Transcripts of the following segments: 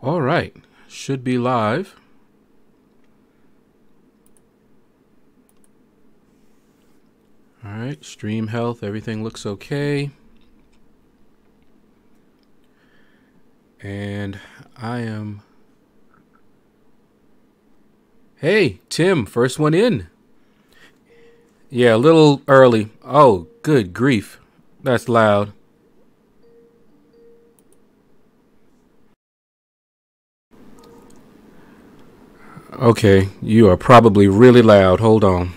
All right, should be live. All right, stream health, everything looks okay. And I am... Hey, Tim, first one in. Yeah, a little early. Oh, good grief. That's loud. Okay, you are probably really loud. Hold on.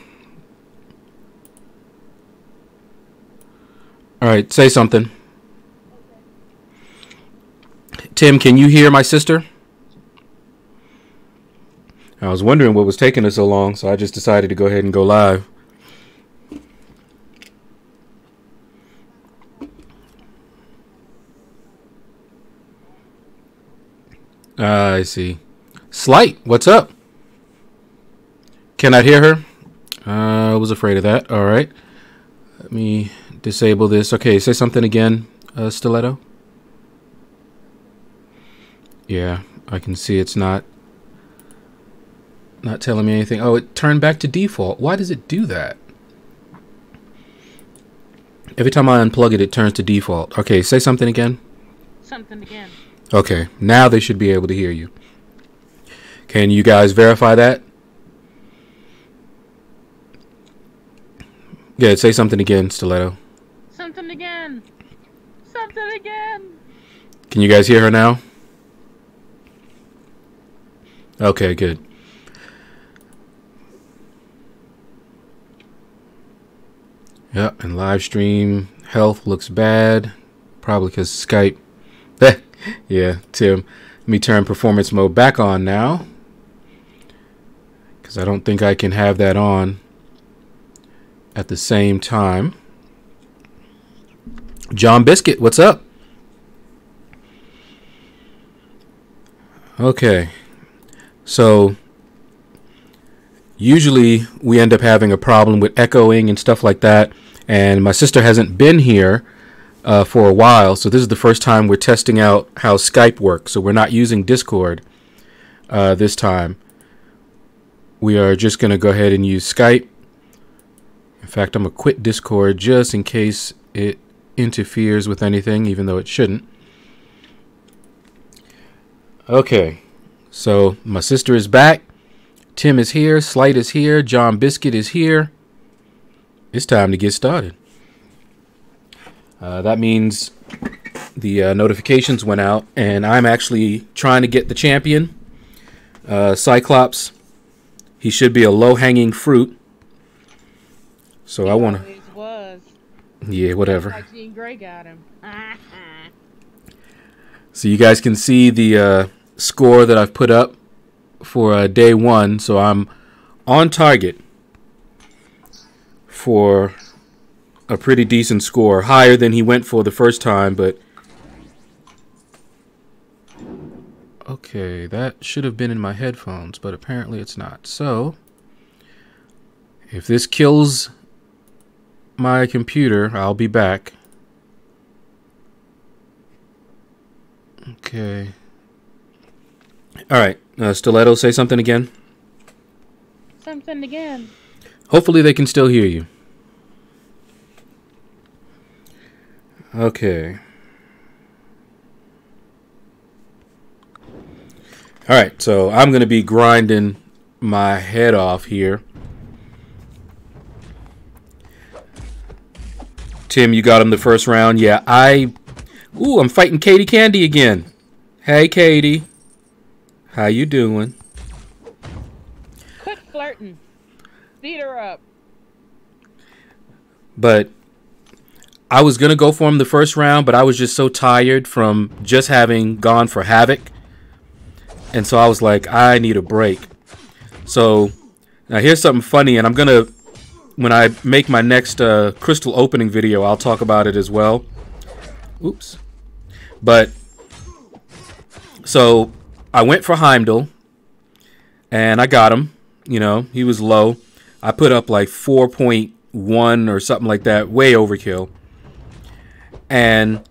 All right, say something. Tim, can you hear my sister? I was wondering what was taking us so long, so I just decided to go ahead and go live. I see. Slight, what's up? Cannot hear her? I was afraid of that. All right. Let me disable this. Okay, say something again, Stiletto. Yeah, I can see it's not telling me anything. Oh, it turned back to default. Why does it do that? Every time I unplug it, it turns to default. Okay, say something again. Something again. Okay, now they should be able to hear you. Can you guys verify that? Yeah, say something again, Stiletto. Something again. Something again. Can you guys hear her now? Okay, good. Yep, and live stream health looks bad. Probably because Skype. Yeah, Tim. Let me turn performance mode back on now, because I don't think I can have that on at the same time. John Biscuit, what's up? Okay. So usually we end up having a problem with echoing and stuff like that, and my sister hasn't been here for a while, so this is the first time we're testing out how Skype works. So we're not using Discord this time. We are just going to go ahead and use Skype. In fact, I'm going to quit Discord just in case it interferes with anything, even though it shouldn't. Okay, so my sister is back. Tim is here. Slight is here. John Biscuit is here. It's time to get started. That means the notifications went out, and I'm actually trying to get the champion, Cyclops. He should be a low-hanging fruit. So I want to... was. Yeah, whatever. Like Jean Grey got him. So you guys can see the score that I've put up for day one. So I'm on target for a pretty decent score, higher than he went for the first time, but okay, that should have been in my headphones, but apparently it's not. So if this kills my computer, I'll be back. Okay. All right, Stiletto, say something again. Something again. Hopefully they can still hear you. Okay. All right, so I'm going to be grinding my head off here. Tim, you got him the first round. Yeah, Ooh, I'm fighting Katie Candy again. Hey, Katie. How you doing? Quit flirting. Beat her up. But I was going to go for him the first round, but I was just so tired from just having gone for Havoc. And so I was like, I need a break. So now here's something funny, and I'm going to, when I make my next crystal opening video, I'll talk about it as well. Oops. But so I went for Heimdall, and I got him. You know, he was low. I put up like 4.1 or something like that, way overkill. And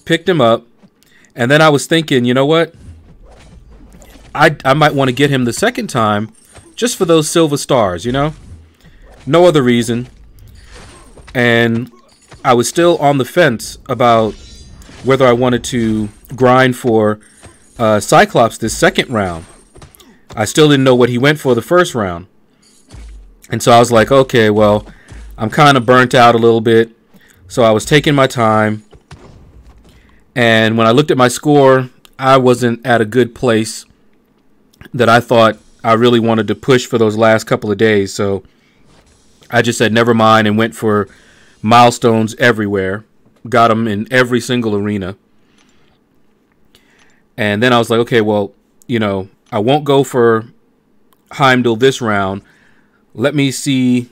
picked him up. And then I was thinking, you know what? I might want to get him the second time just for those silver stars, you know? No other reason. And I was still on the fence about whether I wanted to grind for Cyclops this second round. I still didn't know what he went for the first round. And so I was like, okay, well, I'm kind of burnt out a little bit. So I was taking my time. And when I looked at my score, I wasn't at a good place that I thought I really wanted to push for those last couple of days. So I just said never mind and went for milestones everywhere. Got them in every single arena. And then I was like, okay, well, you know, I won't go for Heimdall this round. Let me see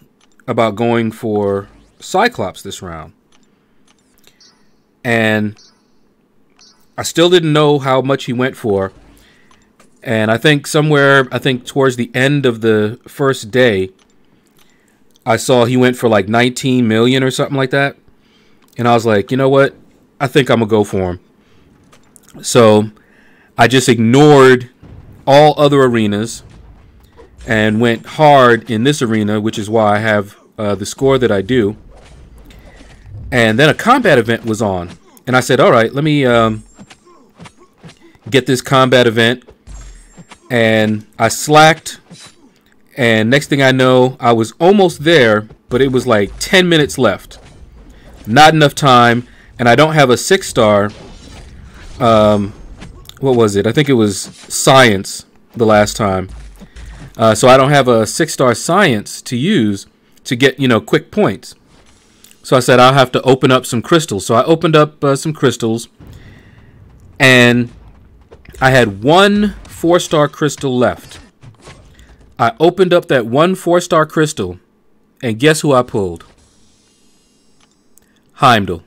about going for Cyclops this round. And I still didn't know how much he went for. And I think towards the end of the first day, I saw he went for like 19 million or something like that. And I was like, you know what? I think I'm going to go for him. So I just ignored all other arenas and went hard in this arena, which is why I have the score that I do. And then a combat event was on. And I said, all right, let me get this combat event. And I slacked. And next thing I know, I was almost there, but it was like 10 minutes left. Not enough time. And I don't have a 6-star. What was it? I think it was science the last time. So I don't have a 6-star science to use to get, you know, quick points. So I said I'll have to open up some crystals. So I opened up some crystals. And I had one 4-star crystal left. I opened up that one 4-star crystal. And guess who I pulled? Heimdall.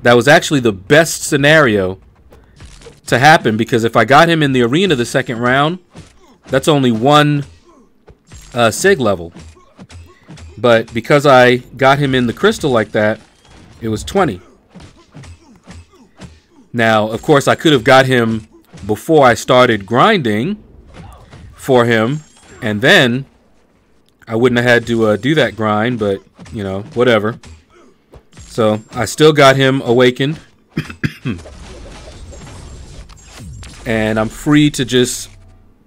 That was actually the best scenario to happen, because if I got him in the arena the second round, that's only one sig level. But because I got him in the crystal like that, it was 20. Now, of course, I could have got him before I started grinding for him, and then I wouldn't have had to do that grind, but, you know, whatever. So I still got him awakened. And I'm free to just,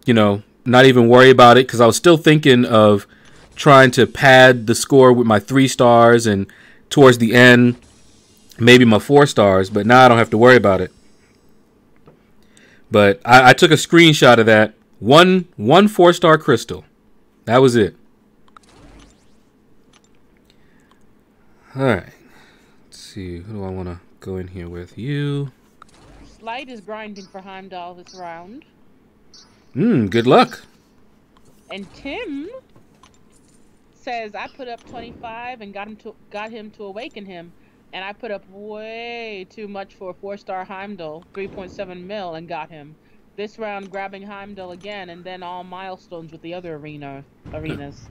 you know, not even worry about it, because I was still thinking of trying to pad the score with my 3 stars and towards the end maybe my 4 stars, but now I don't have to worry about it. But I took a screenshot of that. One 4-star crystal. That was it. Alright. Let's see. Who do I want to go in here with? You. Slight is grinding for Heimdall this round. Good luck. And Tim says I put up 25 and got him to awaken him, and I put up way too much for a 4-star Heimdall, 3.7 mil, and got him. This round grabbing Heimdall again, and then all milestones with the other arenas.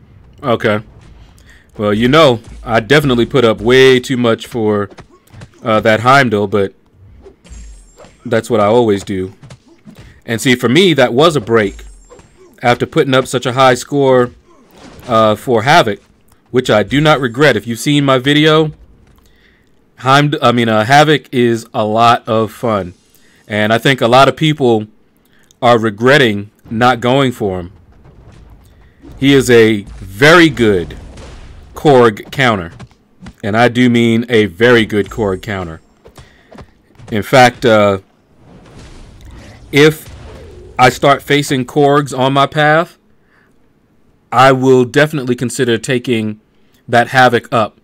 Okay. Well, you know, I definitely put up way too much for that Heimdall, but that's what I always do. And see, for me, that was a break after putting up such a high score for Havoc, which I do not regret. If you've seen my video, Havoc is a lot of fun. And I think a lot of people are regretting not going for him. He is a very good Korg counter. And I do mean a very good Korg counter. In fact, if I start facing Korgs on my path, I will definitely consider taking that Havoc up.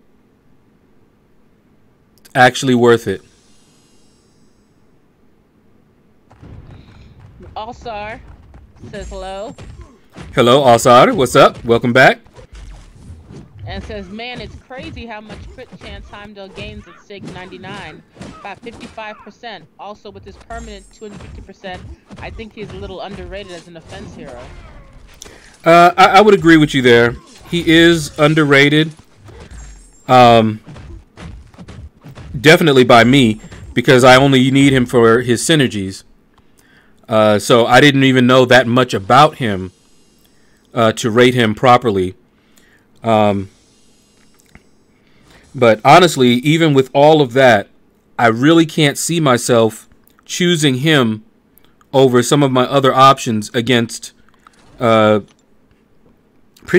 It's actually worth it. Alsar says hello. Hello, Alsar. What's up? Welcome back. And says, man, it's crazy how much crit chance Heimdall gains at Sig 99. About 55%. Also, with his permanent 250%, I think he's a little underrated as an offense hero. I would agree with you there. He is underrated. Definitely by me, because I only need him for his synergies. So I didn't even know that much about him to rate him properly. But honestly, even with all of that, I really can't see myself choosing him over some of my other options against pretty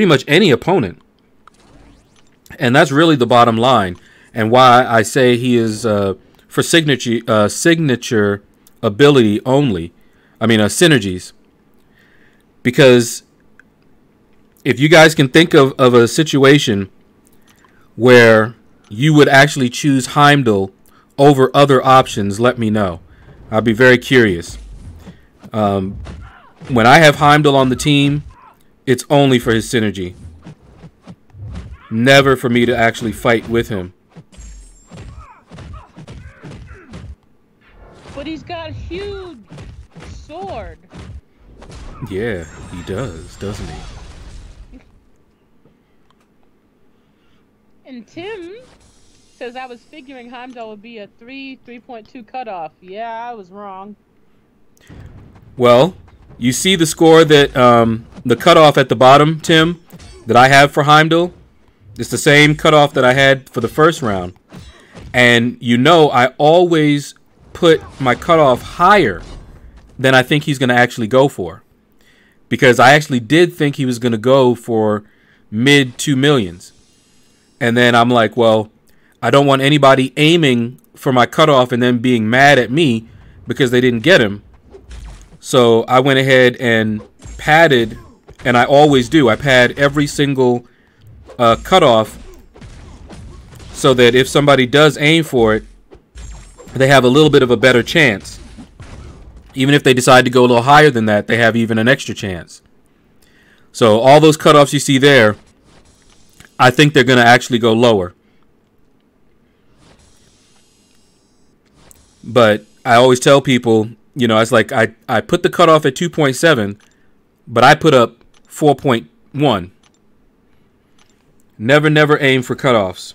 much any opponent. And that's really the bottom line, and why I say he is for signature ability only. I mean, synergies. Because if you guys can think of a situation where you would actually choose Heimdall over other options, let me know. I'll be very curious. When I have Heimdall on the team, it's only for his synergy. Never for me to actually fight with him. But he's got a huge sword. Yeah, he does, doesn't he? And Tim says, I was figuring Heimdall would be a 3.2 cutoff. Yeah, I was wrong. Well, you see the score that the cutoff at the bottom, Tim, that I have for Heimdall? It's the same cutoff that I had for the first round. And you know I always put my cutoff higher than I think he's going to actually go for. Because I actually did think he was going to go for mid 2 millions. And then I'm like, well, I don't want anybody aiming for my cutoff and then being mad at me because they didn't get him. So I went ahead and padded, and I always do. I pad every single cutoff so that if somebody does aim for it, they have a little bit of a better chance. Even if they decide to go a little higher than that, they have even an extra chance. So all those cutoffs you see there, I think they're going to actually go lower. But I always tell people, you know, it's like I put the cutoff at 2.7, but I put up 4.1. Never aim for cutoffs.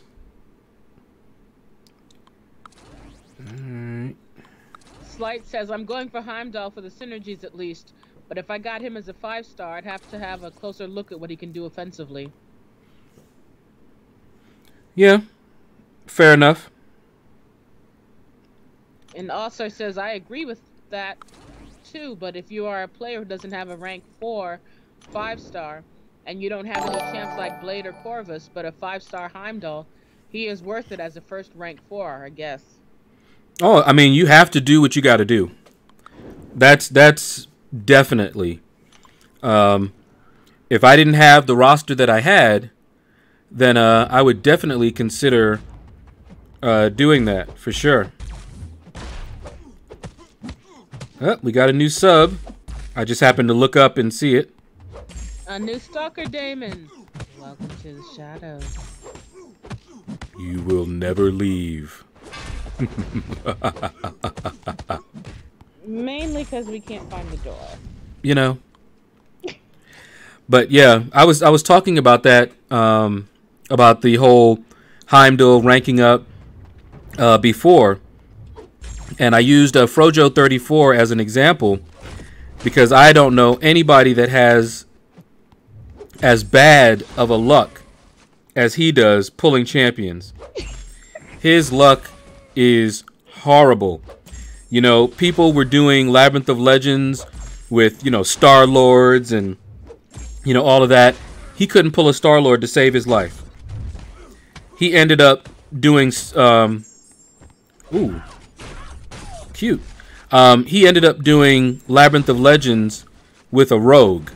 Slight says, I'm going for Heimdall for the synergies at least, but if I got him as a 5-star, I'd have to have a closer look at what he can do offensively. Yeah, fair enough. And also says, I agree with that too, but if you are a player who doesn't have a rank 4 5-star, and you don't have any champs like Blade or Corvus, but a 5-star Heimdall, he is worth it as a first rank 4, I guess. Oh, I mean, you have to do what you got to do. That's definitely. If I didn't have the roster that I had, then I would definitely consider doing that for sure. Oh, we got a new sub. I just happened to look up and see it. A new stalker, Damon. Welcome to the shadows. You will never leave. Mainly because we can't find the door. You know. But yeah, I was talking about that, about the whole Heimdall ranking up before, and I used Frojo 34 as an example because I don't know anybody that has as bad of a luck as he does pulling champions. His luck is horrible. You know, people were doing Labyrinth of Legends with, you know, Star Lords and, you know, all of that. He couldn't pull a Star Lord to save his life. He ended up doing, ooh, cute. He ended up doing Labyrinth of Legends with a rogue,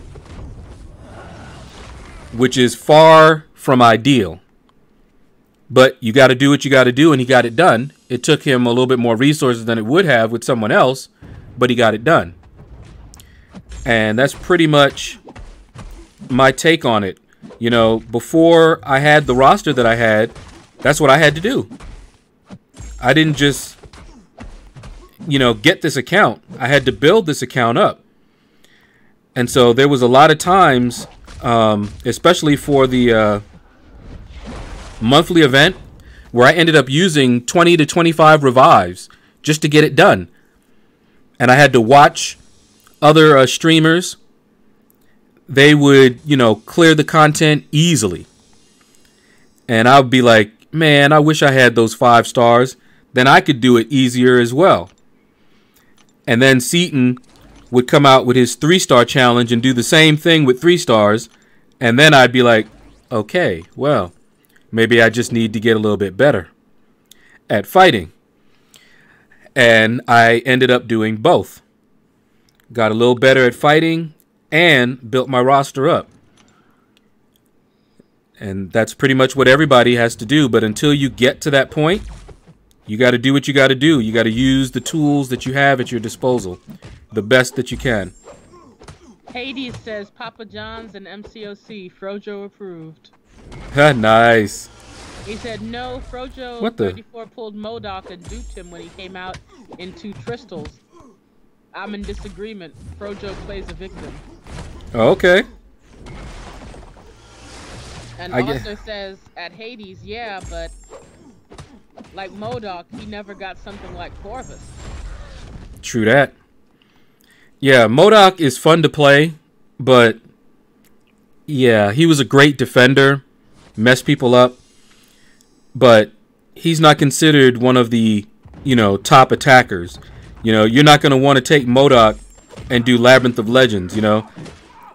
which is far from ideal. But you got to do what you got to do, and he got it done. It took him a little bit more resources than it would have with someone else, but he got it done. And that's pretty much my take on it. You know, before I had the roster that I had, that's what I had to do. I didn't just, you know, get this account. I had to build this account up. And so there was a lot of times, especially for the monthly event, where I ended up using 20 to 25 revives just to get it done. And I had to watch other streamers, they would, clear the content easily. And I would be like, man, I wish I had those 5 stars. Then I could do it easier as well. And then Seaton would come out with his 3-star challenge and do the same thing with 3 stars. And then I'd be like, okay, well, maybe I just need to get a little bit better at fighting. And I ended up doing both. Got a little better at fighting and built my roster up. And that's pretty much what everybody has to do. But until you get to that point, you got to do what you got to do. You got to use the tools that you have at your disposal the best that you can. Hades says Papa John's and MCOC, Frojo approved. Nice. He said no, Frojo What the? 34 pulled MODOK and duped him when he came out in 2 crystals. I'm in disagreement. Frojo plays a victim. Okay. And also says at Hades, yeah, but like MODOK, he never got something like Corvus. True that. Yeah, MODOK is fun to play, but yeah, he was a great defender, messed people up, but he's not considered one of the, top attackers. You're not going to want to take MODOK and do Labyrinth of Legends,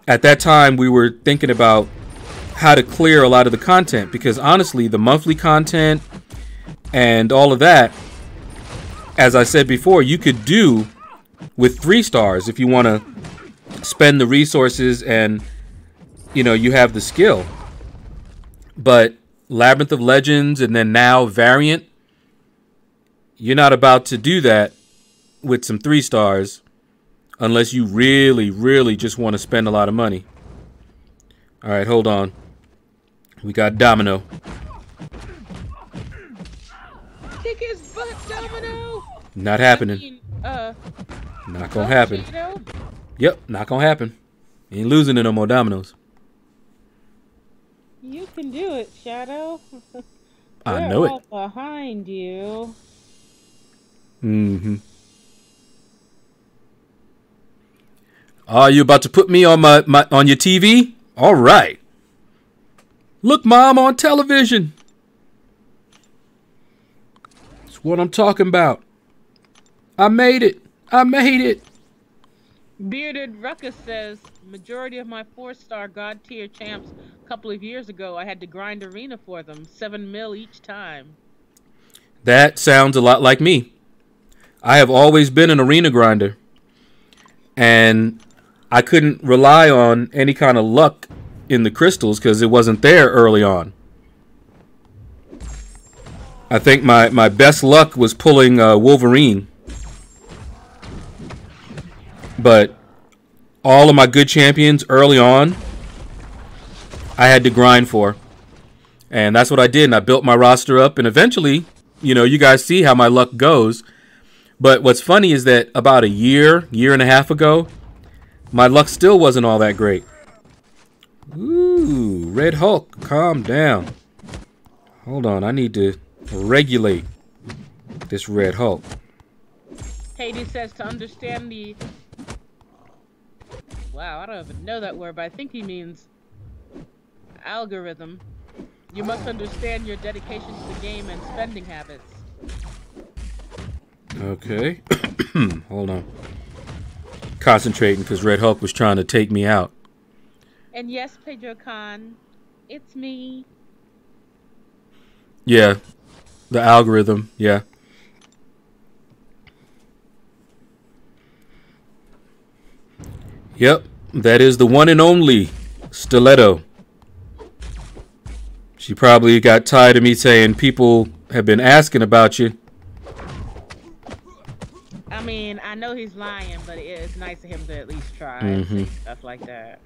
At that time, we were thinking about how to clear a lot of the content, because honestly, the monthly content and all of that, as I said before, you could do with 3 stars if you want to spend the resources and, you have the skill. But Labyrinth of Legends and then now Variant, you're not about to do that with some 3 stars unless you really, really just want to spend a lot of money. All right, hold on. We got Domino. Kick his butt, Domino! Not happening. Not gonna happen. Yep, not gonna happen. Ain't losing to no more dominoes. You can do it, Shadow. I know it. All behind you. Mm-hmm. Are you about to put me on on your TV? All right. Look, Mom, on television. That's what I'm talking about. I made it. I made it. Bearded Ruckus says, majority of my 4-star God tier champs a couple of years ago, I had to grind arena for them. 7 mil each time. That sounds a lot like me. I have always been an arena grinder. And I couldn't rely on any kind of luck in the crystals because it wasn't there early on. I think my best luck was pulling Wolverine. But all of my good champions early on, I had to grind for. And that's what I did. And I built my roster up. And eventually, you guys see how my luck goes. But what's funny is that about a year and a half ago, my luck still wasn't all that great. Ooh, Red Hulk, calm down. Hold on, I need to regulate this Red Hulk. Hades says to understand the... Wow, I don't even know that word, but I think he means algorithm. You must understand your dedication to the game and spending habits. Okay. Hold on. Concentrating because Red Hulk was trying to take me out. And yes, Pedro Khan, it's me. Yeah. The algorithm, yeah. Yep. That is the one and only Stiletto. She probably got tired of me saying people have been asking about you. I mean, I know he's lying, but it's nice of him to at least try stuff like that.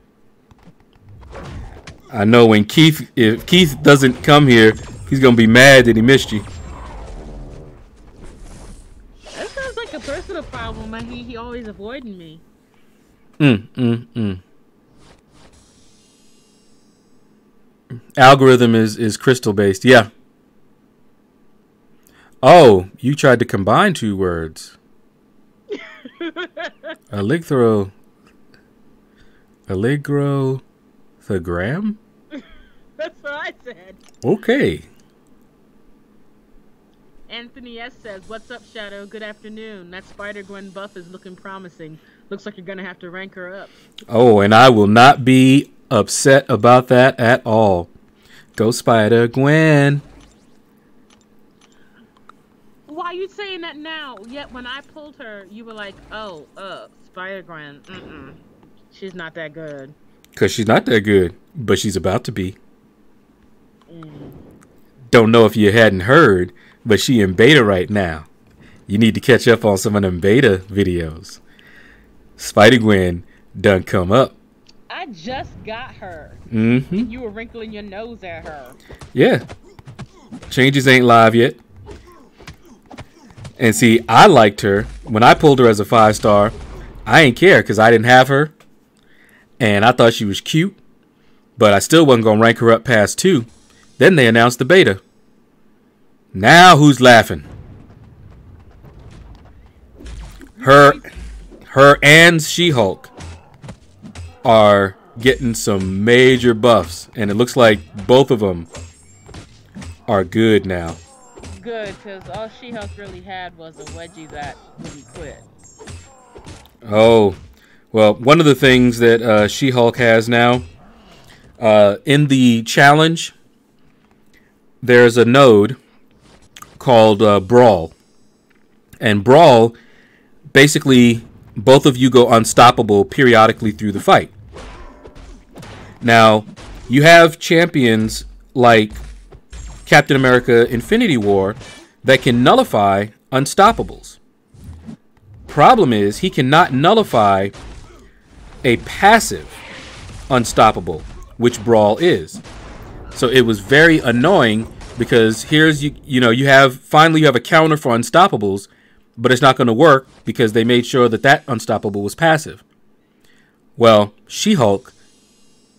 I know when if Keith doesn't come here, he's gonna be mad that he missed you. That sounds like a personal problem, and he always avoiding me. Algorithm is crystal based, yeah. Oh, you tried to combine 2 words. Electro Allegro the gram? That's what I said. Okay. Anthony S says, "What's up, Shadow? Good afternoon. That Spider-Gwen buff is looking promising. Looks like you're gonna have to rank her up." Oh, and I will not be upset about that at all. Go Spider-Gwen. Why are you saying that now? Yet when I pulled her, you were like, "Oh, Spider-Gwen. She's not that good." Because she's not that good, but she's about to be. Don't know if you hadn't heard, but she in beta right now. You need to catch up on some of them beta videos. Spider-Gwen done come up. I just got her. Mm-hmm. And you were wrinkling your nose at her. Yeah. Changes ain't live yet. And see, I liked her. When I pulled her as a 5-star, I ain't care because I didn't have her. And I thought she was cute. But I still wasn't going to rank her up past 2. Then they announced the beta. Now who's laughing? Her and She-Hulk are getting some major buffs. And it looks like both of them are good now. Good, because all She-Hulk really had was a wedgie that wouldn't quit. Oh, well, one of the things that She-Hulk has now, in the challenge, there's a node called Brawl. And Brawl, basically, both of you go unstoppable periodically through the fight. Now, you have champions like Captain America Infinity War that can nullify unstoppables. Problem is, he cannot nullify a passive unstoppable, which Brawl is. So it was very annoying because here's you have a counter for unstoppables, but it's not going to work because they made sure that unstoppable was passive. Well, She-Hulk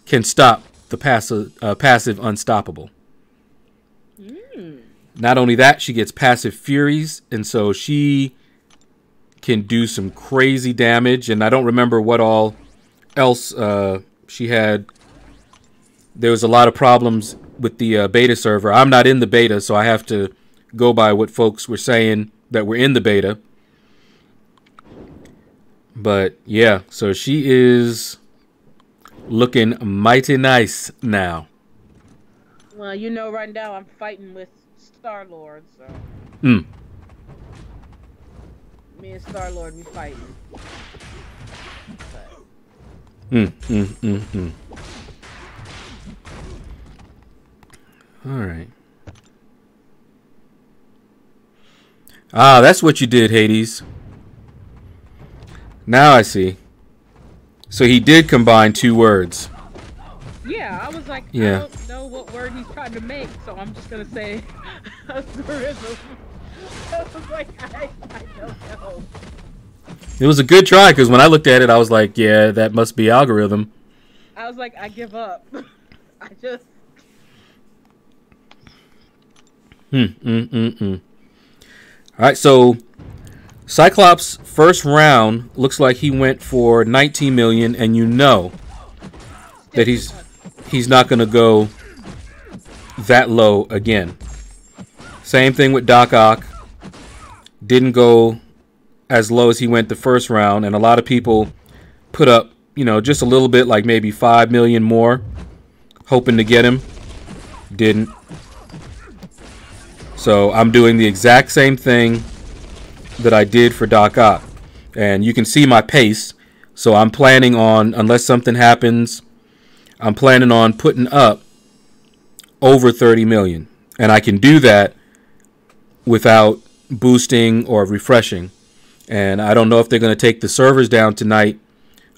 can stop the passive unstoppable. Not only that, she gets passive furies, and so she can do some crazy damage. And I don't remember what all else she had. There was a lot of problems with the beta server. I'm not in the beta, so I have to go by what folks were saying that were in the beta. But yeah, so she is looking mighty nice now. Well, right now I'm fighting with Star-Lord, so. Me and Star-Lord, we fighting. All right. Ah, that's what you did, Hades. Now I see. So he did combine 2 words. Yeah, I was like, yeah. I don't know what word he's trying to make, so I'm just gonna say algorithm. I was like, I don't know. It was a good try, because when I looked at it, I was like, yeah, that must be algorithm. I was like, I give up. I just... Alright, so Cyclops' first round looks like he went for 19 million, and you know that he's not going to go that low again. Same thing with Doc Ock. Didn't go as low as he went the first round, and a lot of people put up, just a little bit, like maybe 5 million more, hoping to get him. Didn't. So I'm doing the exact same thing that I did for Doc Ock. And you can see my pace. So I'm planning on, unless something happens, I'm planning on putting up over 30 million. And I can do that without boosting or refreshing. And I don't know if they're going to take the servers down tonight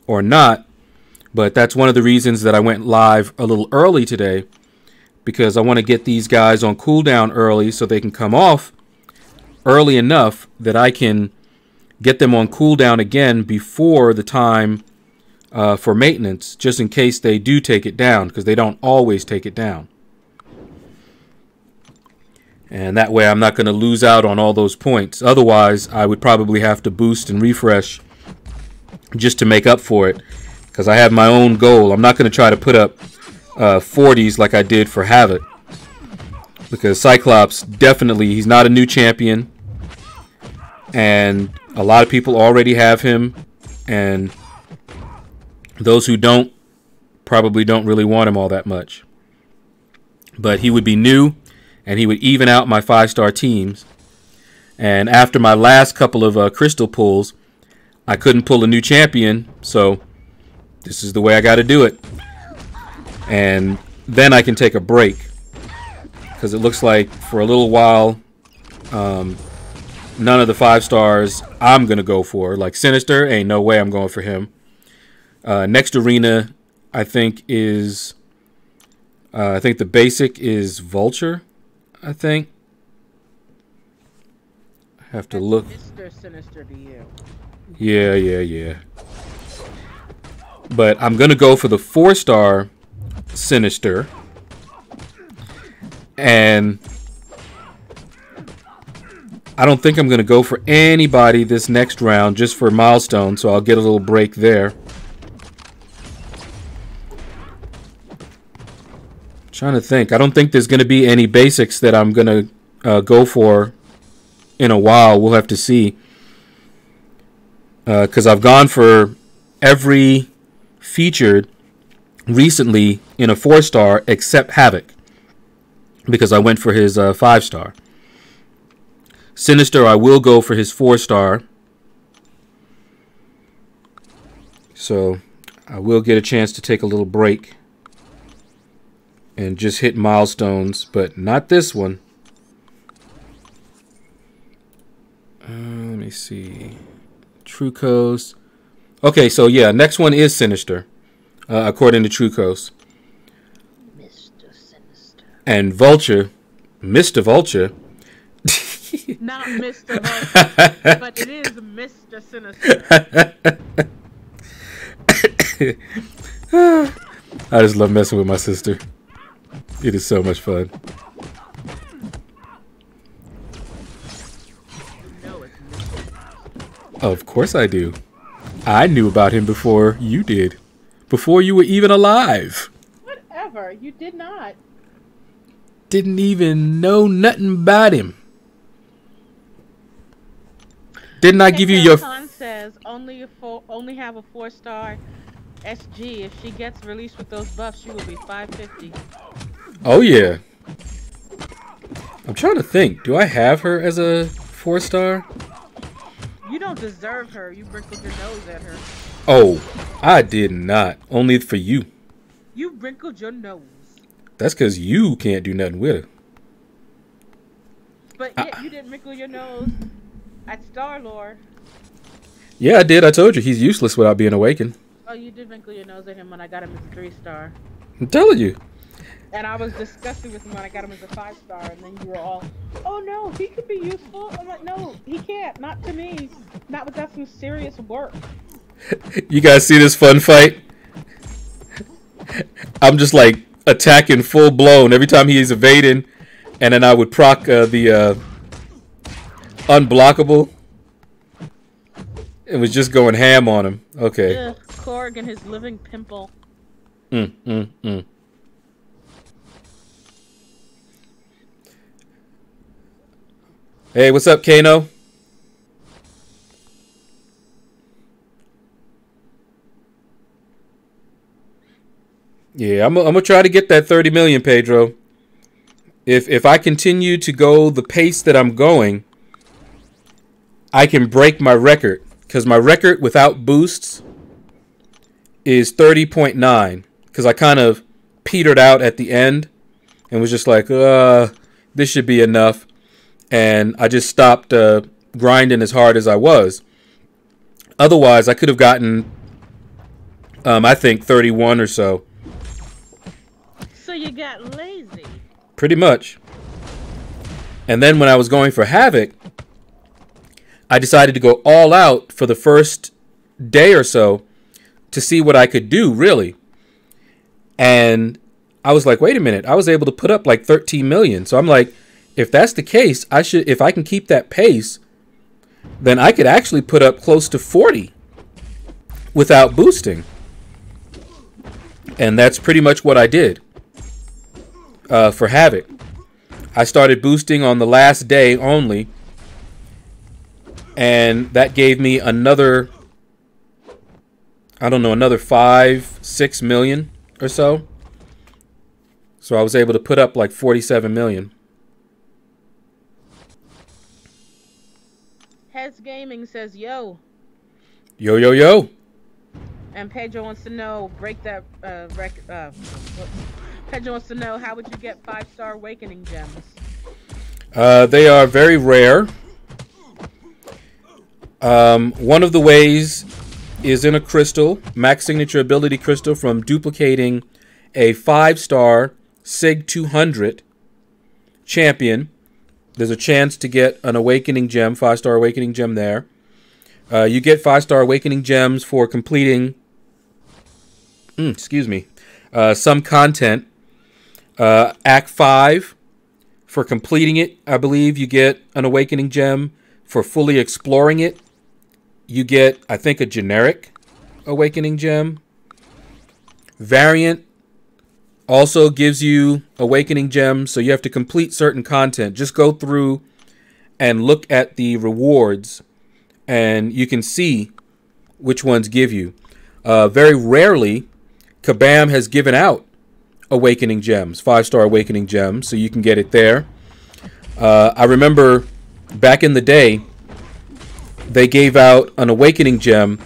or not. But that's one of the reasons that I went live a little early today. Because I want to get these guys on cooldown early so they can come off early enough that I can get them on cooldown again before the time for maintenance, just in case they do take it down, because they don't always take it down. And that way I'm not going to lose out on all those points. Otherwise, I would probably have to boost and refresh just to make up for it. because I have my own goal. I'm not going to try to put up 40s like I did for Havoc, because Cyclops, definitely, he's not a new champion, and a lot of people already have him, and those who don't probably don't really want him all that much. But he would be new, and he would even out my 5-star teams. And after my last couple of crystal pulls, I couldn't pull a new champion, so this is the way I got to do it. And then I can take a break, because it looks like for a little while, none of the 5-stars I'm going to go for. Like Sinister, ain't no way I'm going for him. Next arena, I think, is... I think the basic is Vulture, I think. I have to look. Mr. Sinister to you. Yeah. But I'm going to go for the 4-star Sinister. And I don't think I'm going to go for anybody this next round, just for milestone, so I'll get a little break there. Trying to think. I don't think there's going to be any basics that I'm going to go for in a while. We'll have to see. Because I've gone for every featured recently in a 4-star except Havoc, because I went for his 5-star. Sinister, I will go for his 4-star. So I will get a chance to take a little break and just hit milestones, but not this one. Let me see. True Coast. Okay, so yeah, next one is Sinister, according to True Coast. Mr. Sinister. And Vulture, Mr. Vulture. Not Mr. Vulture, but it is Mr. Sinister. I just love messing with my sister. It is so much fun. Of course I do. I knew about him before you did. Before you were even alive. Whatever. You did not. Didn't even know nothing about him. Didn't I give you your... Patron says only have a 4-star SG. If she gets released with those buffs, she will be 550. Oh, yeah. I'm trying to think. Do I have her as a 4-star? You don't deserve her. You wrinkled your nose at her. Oh, I did not. Only for you. You wrinkled your nose. That's because you can't do nothing with her. But yet you didn't wrinkle your nose at Star-Lord. Yeah, I did. I told you. He's useless without being awakened. Oh, you did wrinkle your nose at him when I got him as a 3-star. I'm telling you. And I was disgusted with him when I got him as a 5-star, and then you were all, oh no, he could be useful. I'm like, no, he can't. Not to me. Not without some serious work. You guys see this fun fight? I'm just like attacking full blown every time he's evading, and then I would proc the unblockable. It was just going ham on him. Okay. Ugh, Korg and his living pimple. Hey, what's up, Kano? Yeah, I'm gonna try to get that 30 million, Pedro. If I continue to go the pace that I'm going, I can break my record, because my record without boosts is 30.9, because I kind of petered out at the end and was just like, this should be enough. And I just stopped grinding as hard as I was. Otherwise, I could have gotten, I think, 31 or so. So you got lazy. Pretty much. And then when I was going for Havoc, I decided to go all out for the first day or so to see what I could do, really. And I was like, wait a minute. I was able to put up like 13 million. So I'm like, if that's the case, if I can keep that pace, then I could actually put up close to 40 without boosting. And that's pretty much what I did for Havoc. I started boosting on the last day only, and that gave me another, I don't know, another 5-6 million or so. So I was able to put up like 47 million. Heads Gaming says, yo. Yo, yo, yo. And Pedro wants to know, break that record. Pedro wants to know, how would you get 5-star awakening gems? They are very rare. One of the ways is in a crystal, max signature ability crystal, from duplicating a 5-star Sig 200 champion. There's a chance to get an awakening gem, 5-star awakening gem there. You get 5-star awakening gems for completing, some content. Act 5, for completing it, I believe you get an awakening gem. For fully exploring it, you get, I think, a generic awakening gem. Variant also gives you awakening gems, so you have to complete certain content. Just go through and look at the rewards, and you can see which ones give you. Very rarely, Kabam has given out awakening gems, 5-star awakening gems, so you can get it there. I remember back in the day, they gave out an awakening gem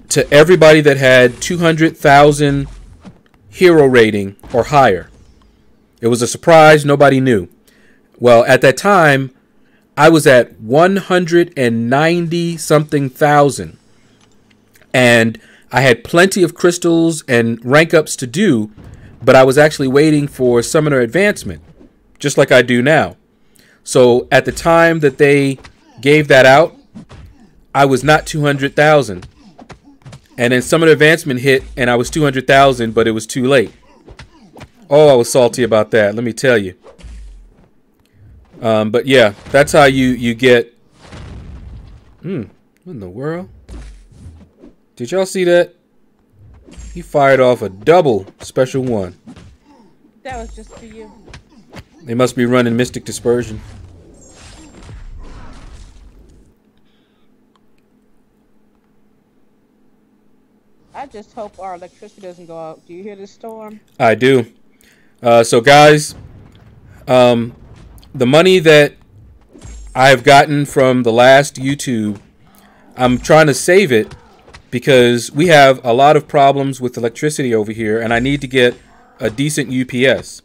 to everybody that had 200,000 hero rating or higher. It was a surprise, nobody knew. Well, at that time, I was at 190 something thousand, and I had plenty of crystals and rank ups to do, but I was actually waiting for summoner advancement, just like I do now. So at the time that they gave that out, I was not 200,000. And then summoner advancement hit, and I was 200,000, but it was too late. Oh, I was salty about that, let me tell you. But yeah, that's how you get... What in the world? Did y'all see that? He fired off a double special one. That was just for you. They must be running Mystic Dispersion. I just hope our electricity doesn't go out. Do you hear the storm? I do. So guys, the money that I have gotten from the last YouTube, I'm trying to save it because we have a lot of problems with electricity over here, and I need to get a decent UPS.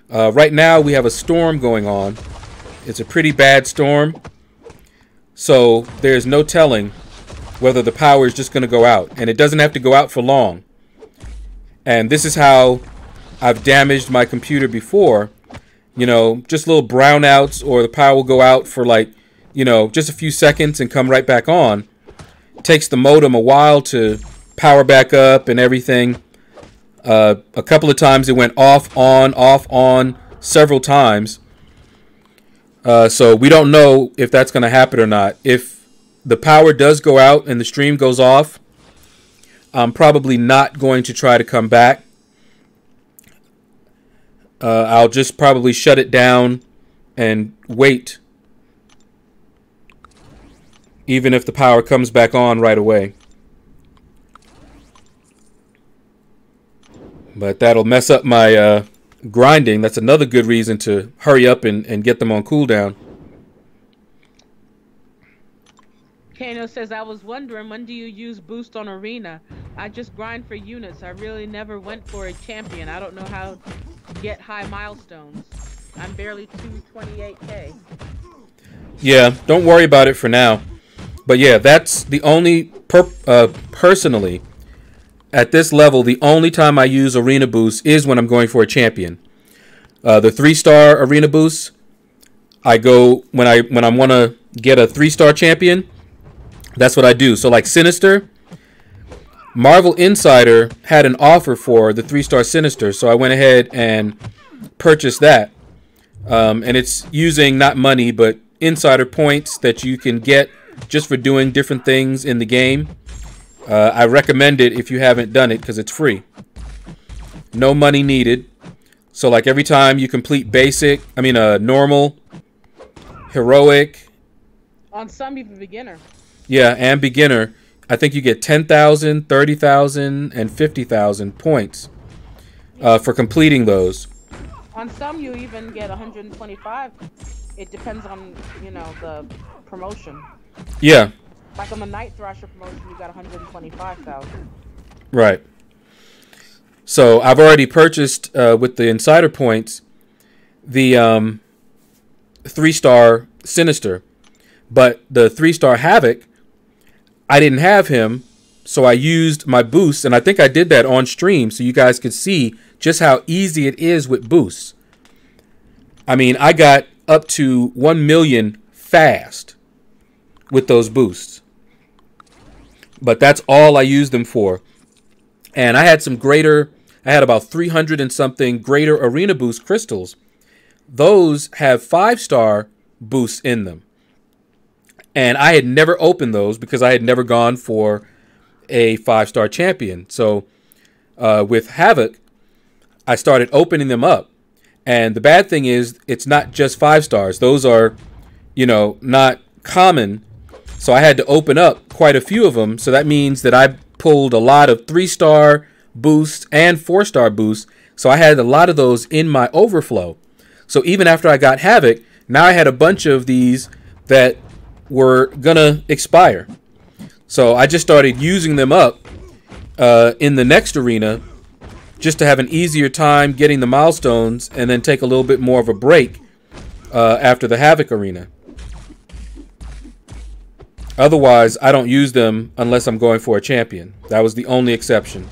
Right now we have a storm going on. It's a pretty bad storm, so there's no telling whether the power is just going to go out, and it doesn't have to go out for long. And this is how I've damaged my computer before. You know, just little brownouts, or the power will go out for like, you know, just a few seconds and come right back on. It takes the modem a while to power back up and everything. A couple of times it went off, on, several times. So we don't know if that's going to happen or not. If the power does go out and the stream goes off, I'm probably not going to try to come back. I'll just probably shut it down and wait, even if the power comes back on right away. But that'll mess up my grinding. That's another good reason to hurry up and get them on cooldown. Kano says, I was wondering, when do you use boost on arena? I just grind for units. I really never went for a champion. I don't know how to get high milestones. I'm barely 228k. Yeah, don't worry about it for now. But yeah, that's the only, personally, at this level, the only time I use arena boost is when I'm going for a champion. The 3-star arena boost, I go when I want to get a 3-star champion. That's what I do. So like Sinister, Marvel Insider had an offer for the 3-star Sinister, so I went ahead and purchased that. And it's using not money, but insider points that you can get just for doing different things in the game. I recommend it if you haven't done it because it's free. no money needed. So like every time you complete normal, heroic. On some, even beginner. Yeah, and beginner. I think you get 10,000, 30,000, and 50,000 points for completing those. On some, you even get 125. It depends on, the promotion. Yeah. Like on the Night Thrasher promotion, you got 125,000. Right. So I've already purchased with the insider points the 3-star Sinister, but the 3-star Havoc, I didn't have him, so I used my boosts, and I think I did that on stream so you guys could see just how easy it is with boosts. I mean, I got up to 1 million fast with those boosts. But that's all I used them for. And I had I had about 300 and something greater arena boost crystals. Those have 5-star boosts in them. And I had never opened those because I had never gone for a 5-star champion. So with Havoc, I started opening them up. And the bad thing is it's not just 5 stars. Those are, not common. So I had to open up quite a few of them. So that means that I pulled a lot of 3-star boosts and 4-star boosts. So I had a lot of those in my overflow. So even after I got Havoc, now I had a bunch of these that were gonna expire. So I just started using them up in the next arena just to have an easier time getting the milestones and then take a little bit more of a break after the Havoc arena. Otherwise, I don't use them unless I'm going for a champion. That was the only exception.